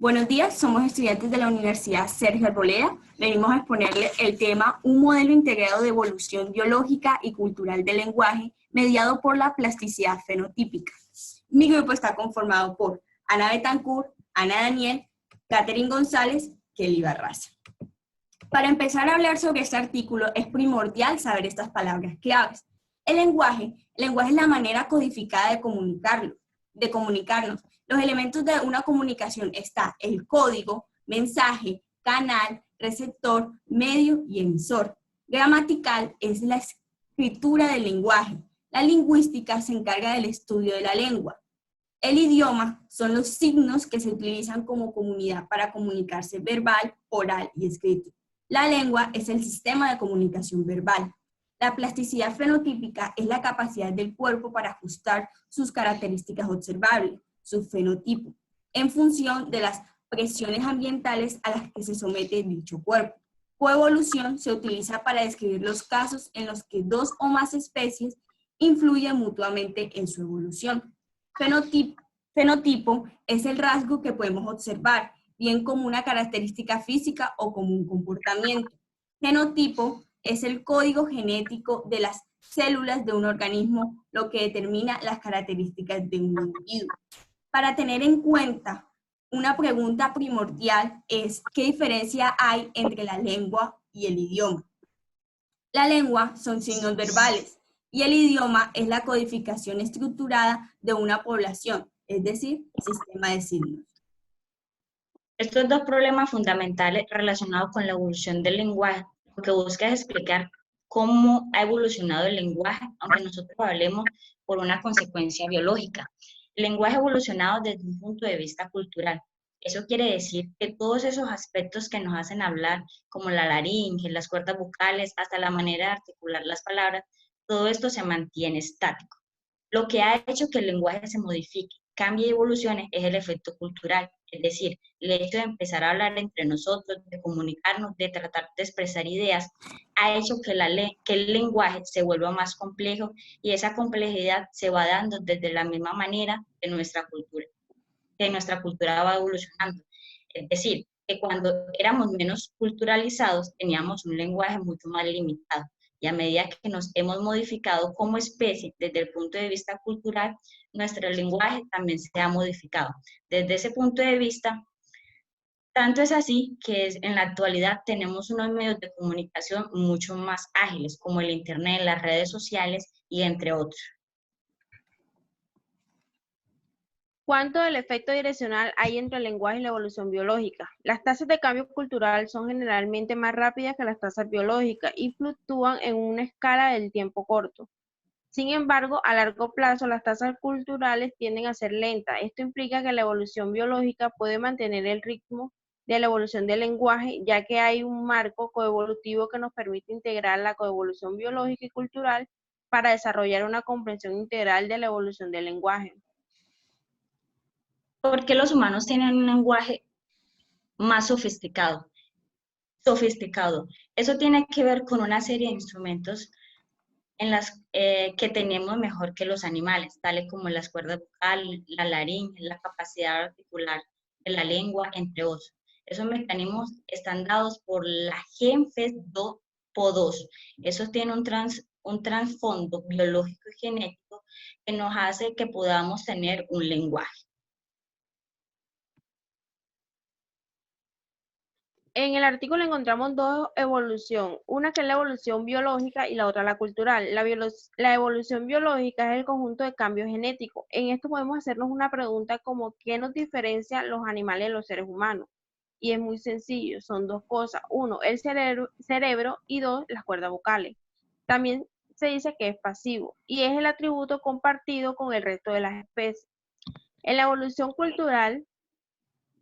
Buenos días, somos estudiantes de la Universidad Sergio Arboleda. Venimos a exponerle el tema Un modelo integrado de evolución biológica y cultural del lenguaje mediado por la plasticidad fenotípica. Mi grupo está conformado por Ana Betancourt, Ana Daniel, Catherine González, Kelly Barraza. Para empezar a hablar sobre este artículo es primordial saber estas palabras claves. El lenguaje es la manera codificada de comunicarnos. Los elementos de una comunicación está el código, mensaje, canal, receptor, medio y emisor. Gramatical es la escritura del lenguaje. La lingüística se encarga del estudio de la lengua. El idioma son los signos que se utilizan como comunidad para comunicarse verbal, oral y escrito. La lengua es el sistema de comunicación verbal. La plasticidad fenotípica es la capacidad del cuerpo para ajustar sus características observables, su fenotipo, en función de las presiones ambientales a las que se somete dicho cuerpo. Coevolución se utiliza para describir los casos en los que dos o más especies influyen mutuamente en su evolución. Fenotipo es el rasgo que podemos observar, bien como una característica física o como un comportamiento. Genotipo es el código genético de las células de un organismo, lo que determina las características de un individuo. Para tener en cuenta, una pregunta primordial es ¿qué diferencia hay entre la lengua y el idioma? La lengua son signos verbales y el idioma es la codificación estructurada de una población, es decir, sistema de signos. Estos dos problemas fundamentales relacionados con la evolución del lenguaje, lo que busca es explicar cómo ha evolucionado el lenguaje, aunque nosotros hablemos por una consecuencia biológica. El lenguaje ha evolucionado desde un punto de vista cultural. Eso quiere decir que todos esos aspectos que nos hacen hablar, como la laringe, las cuerdas vocales, hasta la manera de articular las palabras, todo esto se mantiene estático. Lo que ha hecho que el lenguaje se modifique, cambie y evolucione es el efecto cultural, es decir, el hecho de empezar a hablar entre nosotros, de comunicarnos, de tratar de expresar ideas, ha hecho que el lenguaje se vuelva más complejo y esa complejidad se va dando desde la misma manera que nuestra cultura va evolucionando. Es decir, que cuando éramos menos culturalizados teníamos un lenguaje mucho más limitado. Y a medida que nos hemos modificado como especie desde el punto de vista cultural, nuestro lenguaje también se ha modificado. Desde ese punto de vista, tanto es así que en la actualidad tenemos unos medios de comunicación mucho más ágiles, como el Internet, las redes sociales y entre otros. ¿Cuánto del efecto direccional hay entre el lenguaje y la evolución biológica? Las tasas de cambio cultural son generalmente más rápidas que las tasas biológicas y fluctúan en una escala del tiempo corto. Sin embargo, a largo plazo las tasas culturales tienden a ser lentas. Esto implica que la evolución biológica puede mantener el ritmo de la evolución del lenguaje, ya que hay un marco coevolutivo que nos permite integrar la coevolución biológica y cultural para desarrollar una comprensión integral de la evolución del lenguaje. ¿Por qué los humanos tienen un lenguaje más sofisticado? Eso tiene que ver con una serie de instrumentos en las que tenemos mejor que los animales, tales como las cuerdas vocales, la laringe, la capacidad articular de la lengua, entre otros. Esos mecanismos están dados por la GenFES2-PO2. Eso tiene un trasfondo biológico y genético que nos hace que podamos tener un lenguaje. En el artículo encontramos dos evoluciones, una que es la evolución biológica y la otra la cultural. La evolución biológica es el conjunto de cambios genéticos. En esto podemos hacernos una pregunta como ¿qué nos diferencia los animales de los seres humanos? Y es muy sencillo, son dos cosas. Uno, el cerebro y dos, las cuerdas vocales. También se dice que es pasivo y es el atributo compartido con el resto de las especies. En la evolución cultural,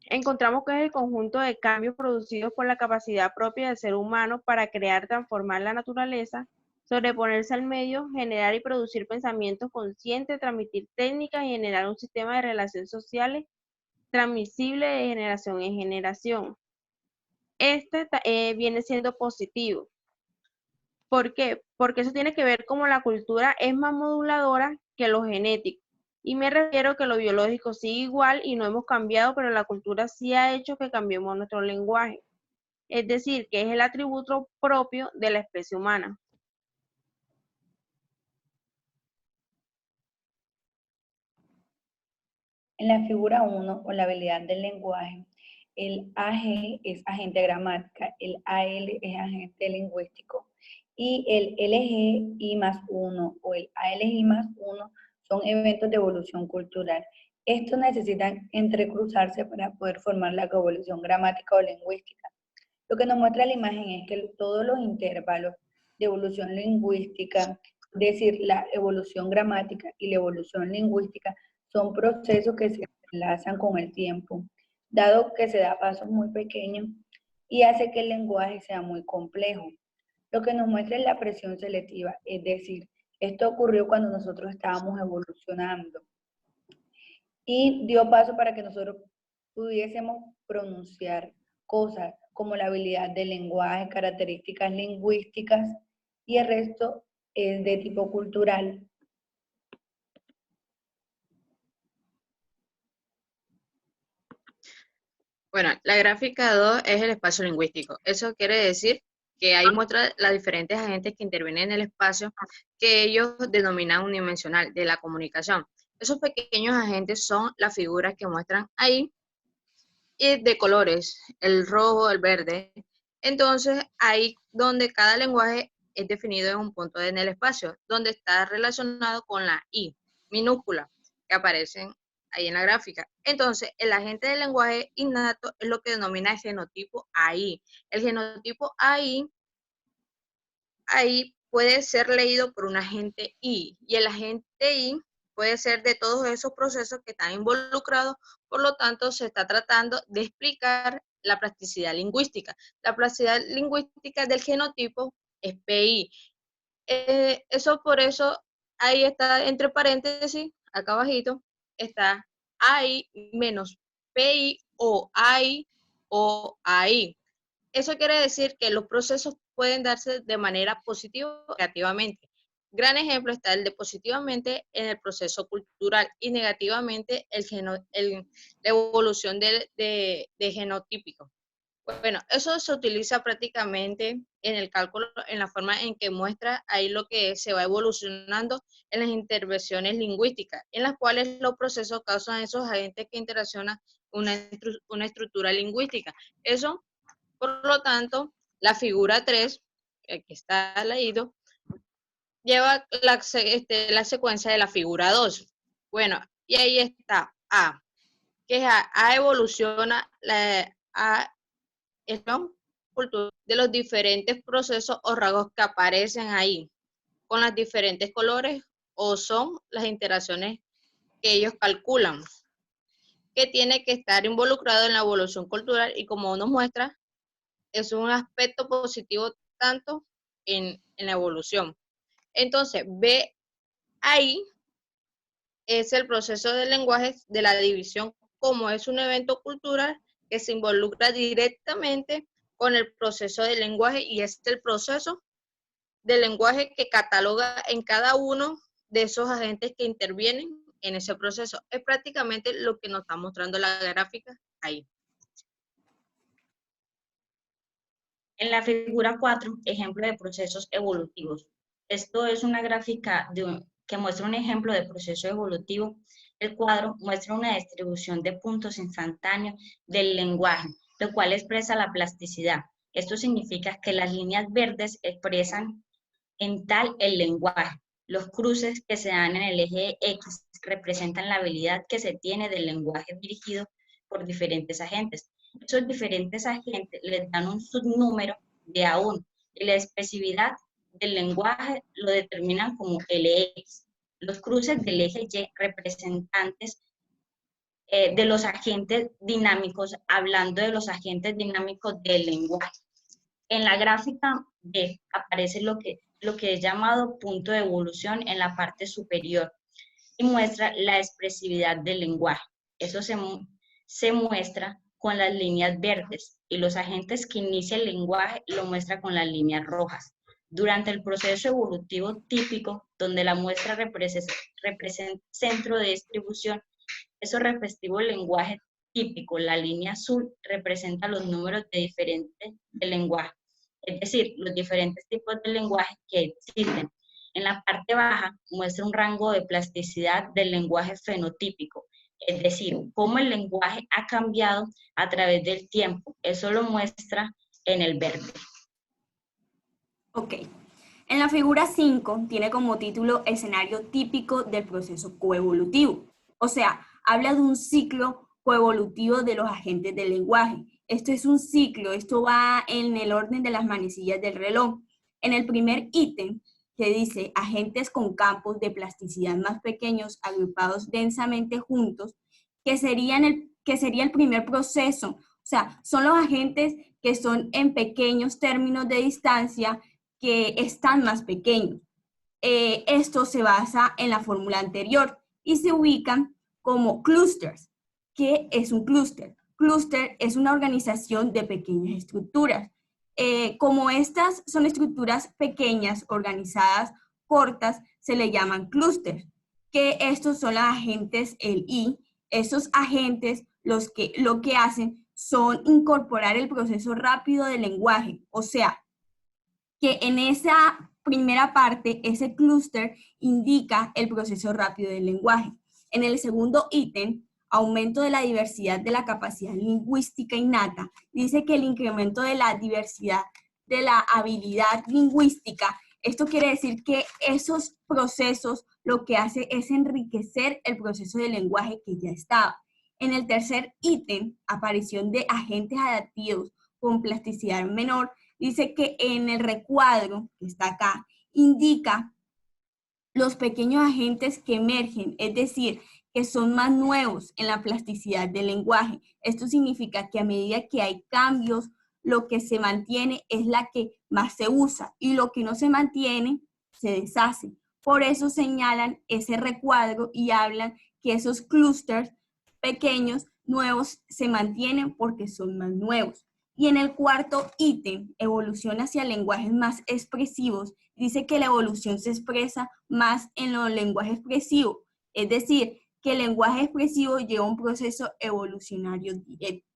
encontramos que es el conjunto de cambios producidos por la capacidad propia del ser humano para crear, transformar la naturaleza, sobreponerse al medio, generar y producir pensamientos conscientes, transmitir técnicas y generar un sistema de relaciones sociales transmisible de generación en generación. Viene siendo positivo. ¿Por qué? Porque eso tiene que ver como la cultura es más moduladora que lo genético. Y me refiero que lo biológico sigue igual y no hemos cambiado, pero la cultura sí ha hecho que cambiemos nuestro lenguaje. Es decir, que es el atributo propio de la especie humana. En la figura 1, o la habilidad del lenguaje, el AG es agente gramática, el AL es agente lingüístico y el LGI+1 o el ALGI+1 son eventos de evolución cultural. Estos necesitan entrecruzarse para poder formar la coevolución gramática o lingüística. Lo que nos muestra la imagen es que todos los intervalos de evolución lingüística, es decir, la evolución gramática y la evolución lingüística, son procesos que se enlazan con el tiempo, dado que se da pasos muy pequeños y hace que el lenguaje sea muy complejo. Lo que nos muestra es la presión selectiva, es decir, esto ocurrió cuando nosotros estábamos evolucionando y dio paso para que nosotros pudiésemos pronunciar cosas como la habilidad del lenguaje, características lingüísticas y el resto es de tipo cultural. Bueno, la gráfica 2 es el espacio lingüístico. Eso quiere decir que ahí muestra las diferentes agentes que intervienen en el espacio que ellos denominan unidimensional de la comunicación. Esos pequeños agentes son las figuras que muestran ahí y de colores, el rojo, el verde. Entonces, ahí donde cada lenguaje es definido en un punto en el espacio, donde está relacionado con la I minúscula que aparecen ahí en la gráfica. Entonces, el agente del lenguaje innato es lo que denomina el genotipo AI. El genotipo AI puede ser leído por un agente I, y el agente I puede ser de todos esos procesos que están involucrados, por lo tanto, se está tratando de explicar la plasticidad lingüística. La plasticidad lingüística del genotipo es PI. Eso por eso, ahí está entre paréntesis, acá abajito, está AI menos PI o AI o AI. Eso quiere decir que los procesos pueden darse de manera positiva o negativamente. Gran ejemplo está el de positivamente en el proceso cultural y negativamente la evolución de genotípico. Bueno, eso se utiliza prácticamente en el cálculo, en la forma en que muestra ahí lo que se va evolucionando en las intervenciones lingüísticas, en las cuales los procesos causan esos agentes que interaccionan una estructura lingüística. Eso, por lo tanto, la figura 3, que aquí está leído, lleva la secuencia de la figura 2. Bueno, y ahí está A, que es A evoluciona, de los diferentes procesos o rasgos que aparecen ahí, con los diferentes colores o son las interacciones que ellos calculan, que tiene que estar involucrado en la evolución cultural y como nos muestra, es un aspecto positivo tanto en la evolución. Entonces, B ahí es el proceso del lenguaje de la división, como es un evento cultural que se involucra directamente con el proceso del lenguaje y es el proceso del lenguaje que cataloga en cada uno de esos agentes que intervienen en ese proceso. Es prácticamente lo que nos está mostrando la gráfica ahí. En la figura 4, ejemplo de procesos evolutivos. Esto es una gráfica que muestra un ejemplo de proceso evolutivo. El cuadro muestra una distribución de puntos instantáneos del lenguaje, lo cual expresa la plasticidad. Esto significa que las líneas verdes expresan en tal el lenguaje. Los cruces que se dan en el eje X representan la habilidad que se tiene del lenguaje dirigido por diferentes agentes. Esos diferentes agentes les dan un subnúmero de A1 y la expresividad del lenguaje lo determinan como LX. Los cruces del eje Y representantes de los agentes dinámicos, hablando de los agentes dinámicos del lenguaje. En la gráfica B aparece lo que es llamado punto de evolución en la parte superior y muestra la expresividad del lenguaje. Eso se muestra con las líneas verdes y los agentes que inicia el lenguaje lo muestra con las líneas rojas. Durante el proceso evolutivo típico, donde la muestra representa centro de distribución, esos respectivos lenguajes típicos, la línea azul representa los números de diferentes del lenguaje, es decir, los diferentes tipos de lenguaje que existen. En la parte baja muestra un rango de plasticidad del lenguaje fenotípico, es decir, cómo el lenguaje ha cambiado a través del tiempo. Eso lo muestra en el verde. Ok. En la figura 5 tiene como título escenario típico del proceso coevolutivo. O sea, habla de un ciclo coevolutivo de los agentes del lenguaje. Esto es un ciclo, esto va en el orden de las manecillas del reloj. En el primer ítem, que dice agentes con campos de plasticidad más pequeños agrupados densamente juntos, que sería el primer proceso. O sea, son los agentes que son en pequeños términos de distancia que están más pequeños. Esto se basa en la fórmula anterior y se ubican como clústeres. ¿Qué es un clúster? Clúster es una organización de pequeñas estructuras. Como estas son estructuras pequeñas, organizadas, cortas, se le llaman clústeres, que estos son los agentes, el I. Esos agentes lo que hacen son incorporar el proceso rápido del lenguaje, o sea, que en esa primera parte, ese clúster indica el proceso rápido del lenguaje. En el segundo ítem, aumento de la diversidad de la capacidad lingüística innata, dice que el incremento de la diversidad de la habilidad lingüística, esto quiere decir que esos procesos lo que hace es enriquecer el proceso del lenguaje que ya estaba. En el tercer ítem, aparición de agentes adaptivos con plasticidad menor, dice que en el recuadro que está acá, indica los pequeños agentes que emergen, es decir, que son más nuevos en la plasticidad del lenguaje. Esto significa que a medida que hay cambios, lo que se mantiene es la que más se usa y lo que no se mantiene se deshace. Por eso señalan ese recuadro y hablan que esos clústeres pequeños, nuevos, se mantienen porque son más nuevos. Y en el cuarto ítem, evolución hacia lenguajes más expresivos, dice que la evolución se expresa más en los lenguajes expresivos, es decir, que el lenguaje expresivo lleva un proceso evolucionario directo.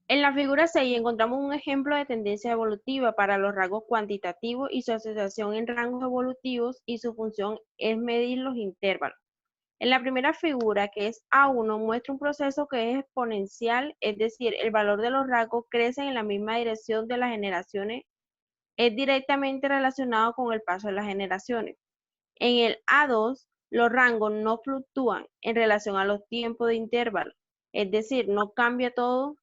En la figura 6 encontramos un ejemplo de tendencia evolutiva para los rasgos cuantitativos y su asociación en rangos evolutivos, y su función es medir los intervalos. En la primera figura, que es A1, muestra un proceso que es exponencial, es decir, el valor de los rasgos crece en la misma dirección de las generaciones, es directamente relacionado con el paso de las generaciones. En el A2, los rangos no fluctúan en relación a los tiempos de intervalo, es decir, no cambia todo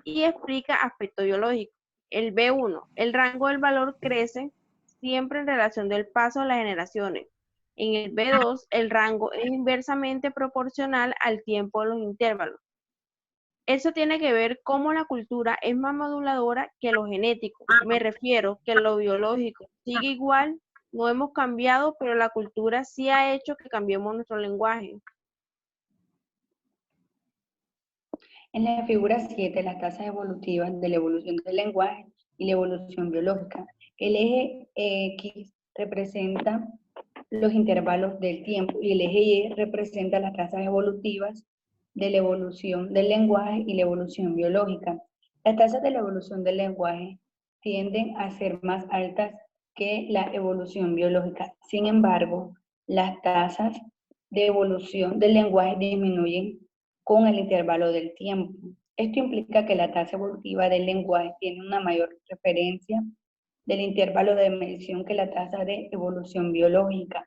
y explica aspecto biológico. El B1, el rango del valor crece siempre en relación del paso de las generaciones. En el B2, el rango es inversamente proporcional al tiempo de los intervalos. Eso tiene que ver cómo la cultura es más moduladora que lo genético. Me refiero que lo biológico sigue igual, no hemos cambiado, pero la cultura sí ha hecho que cambiemos nuestro lenguaje. En la figura 7, las tasas evolutivas de la evolución del lenguaje y la evolución biológica. El eje X representa los intervalos del tiempo y el eje Y representa las tasas evolutivas de la evolución del lenguaje y la evolución biológica. Las tasas de la evolución del lenguaje tienden a ser más altas que la evolución biológica. Sin embargo, las tasas de evolución del lenguaje disminuyen con el intervalo del tiempo. Esto implica que la tasa evolutiva del lenguaje tiene una mayor referencia del intervalo de medición que la tasa de evolución biológica.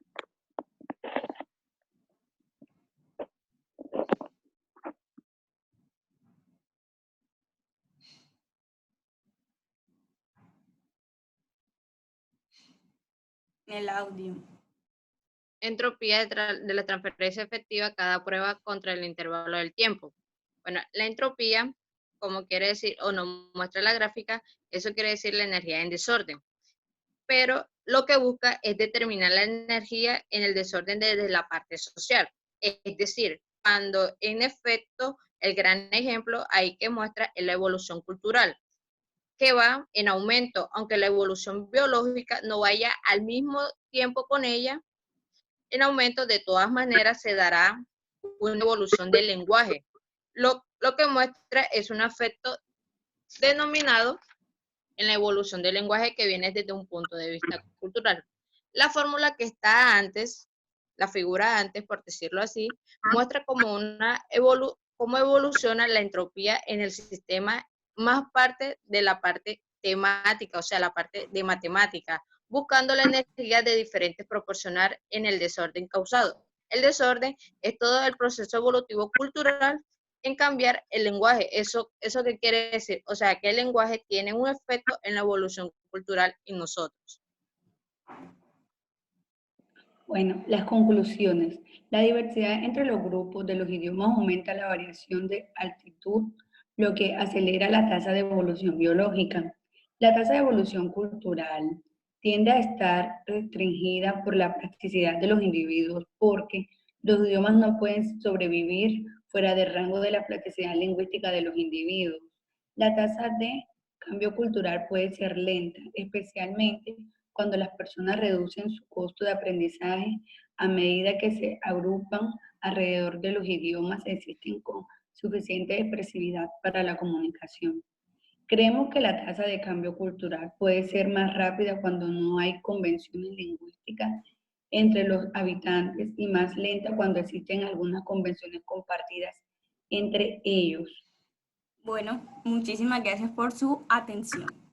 El audio. Entropía de la transferencia efectiva cada prueba contra el intervalo del tiempo. Bueno, la entropía, como quiere decir, o nos muestra la gráfica, eso quiere decir la energía en desorden. Pero lo que busca es determinar la energía en el desorden desde la parte social. Es decir, cuando en efecto el gran ejemplo ahí que muestra es la evolución cultural, que va en aumento, aunque la evolución biológica no vaya al mismo tiempo con ella, en aumento de todas maneras se dará una evolución del lenguaje. Lo que muestra es un efecto denominado en la evolución del lenguaje que viene desde un punto de vista cultural. La fórmula que está antes, la figura antes, por decirlo así, muestra cómo evoluciona la entropía en el sistema, más parte de la parte temática, o sea, la parte de matemática, buscando la energía de diferentes proporcionar en el desorden causado. El desorden es todo el proceso evolutivo cultural en cambiar el lenguaje. ¿Eso qué quiere decir? O sea, que el lenguaje tiene un efecto en la evolución cultural en nosotros. Bueno, las conclusiones. La diversidad entre los grupos de los idiomas aumenta la variación de altitud, lo que acelera la tasa de evolución biológica. La tasa de evolución cultural tiende a estar restringida por la plasticidad de los individuos porque los idiomas no pueden sobrevivir fuera del rango de la plasticidad lingüística de los individuos. La tasa de cambio cultural puede ser lenta, especialmente cuando las personas reducen su costo de aprendizaje a medida que se agrupan alrededor de los idiomas existen con suficiente expresividad para la comunicación. Creemos que la tasa de cambio cultural puede ser más rápida cuando no hay convenciones lingüísticas entre los habitantes y más lenta cuando existen algunas convenciones compartidas entre ellos. Bueno, muchísimas gracias por su atención.